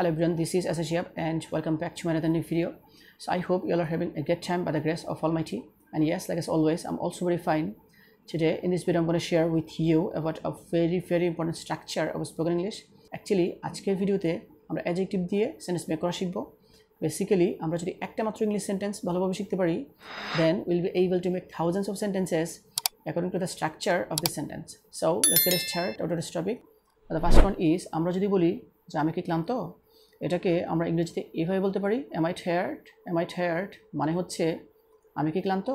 Hello everyone, this is Asajab and welcome back to another new video. So I hope you all are having a good time by the grace of Almighty. And yes, like as always, I'm also very fine. Today in this video I'm going to share with you about a very important structure of spoken English. Actually আজকের ভিডিওতে আমরা adjective দিয়ে sentence make করা শিখব। Basically আমরা যদি একটা মাত্র ইংলিশ সেন্টেন্স ভালোভাবে শিখতে পারি, then we'll be able to make thousands of sentences according to the structure of the sentence. So let's get started out of this topic. The first one is আমরা যদি বলি যে আমি কি ক্লান্ত, এটাকে আমরা ইংরেজিতে এভাবে বলতে পারি am I tired মানে হচ্ছে আমি কি ক্লান্ত।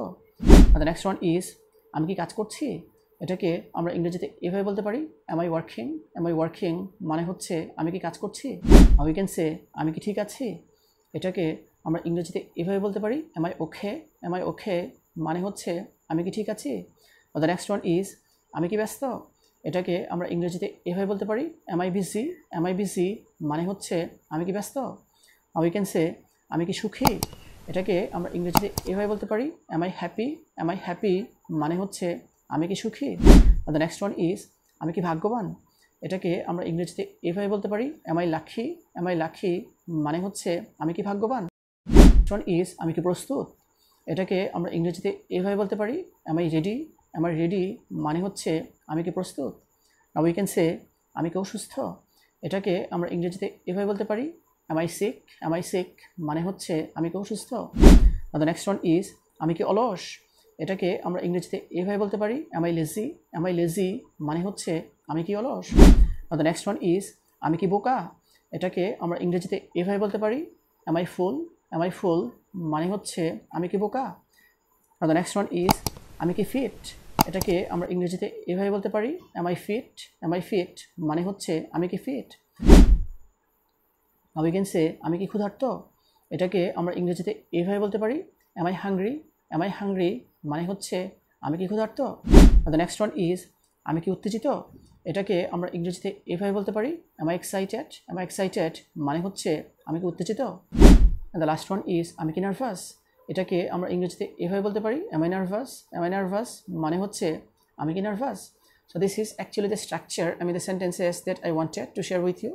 The next one is আমি কি কাজ করছি, এটাকে আমরা ইংরেজিতে এভাবে বলতে পারি am I working মানে হচ্ছে আমি কি কাজ করছি। We can say আমি কি ঠিক আছি, এটাকে আমরা ইংরেজিতে এভাবে বলতে পারি am I okay মানে হচ্ছে আমি কি ঠিক আছি। The next one is আমি কি ব্যস্ত, এটাকে আমরা ইংরেজিতে এভাবে বলতে পারি am I busy মানে হচ্ছে আমি কি ব্যস্ত। We can say আমি কি সুখী, এটাকে আমরা ইংরেজিতে এভাবে বলতে পারি am I happy মানে হচ্ছে আমি কি সুখী। The next one is আমি কি ভাগ্যবান, এটাকে আমরা ইংরেজিতে এভাবে বলতে পারি am I lucky মানে হচ্ছে আমি কি ভাগ্যবান। Next one is আমি কি প্রস্তুত, এটাকে আমরা ইংরেজিতে এভাবে বলতে পারি am I ready মানে হচ্ছে আমি কি প্রস্তুত। Now we can say আমি কি অসুস্থ, এটাকে আমরা ইংরেজিতে এভাবে বলতে পারি am I sick মানে হচ্ছে আমি কি অসুস্থ। Now the next one is আমি কি অলস, এটাকে আমরা ইংরেজিতে এভাবে বলতে পারি am I lazy মানে হচ্ছে আমি কি অলস। Now the next one is আমি কি বোকা, এটাকে আমরা ইংরেজিতে এভাবে বলতে পারি am I fool মানে হচ্ছে আমি কি বোকা। Now the next one is আমি কি ফিট, এটাকে আমরা ইংরেজিতে এভাবে বলতে পারি am I fit মানে হচ্ছে আমি কি fit. Now we can say আমি কি ক্ষুধার্ত, এটাকে আমরা ইংরেজিতে এভাবে বলতে পারি am I hungry মানে হচ্ছে আমি কি ক্ষুধার্ত। The next one is আমি কি উত্তেজিত, এটাকে আমরা ইংরেজিতে এভাবে বলতে পারি am I excited মানে হচ্ছে আমি কি উত্তেজিত। And the last one is আমি কি নার্ভাস, এটাকে আমরা ইংরেজিতে এভাবে বলতে পারি am I nervous মানে হচ্ছে আমি কি nervous. So this is actually the structure, the sentences that I wanted to share with you.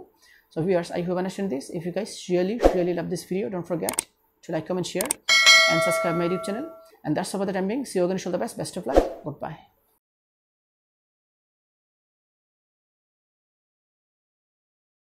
So viewers, I hope you understand this. If you guys really love this video, don't forget to like, comment, share and subscribe my YouTube channel. And that's all for the time being. See you again. All the best of luck. Goodbye.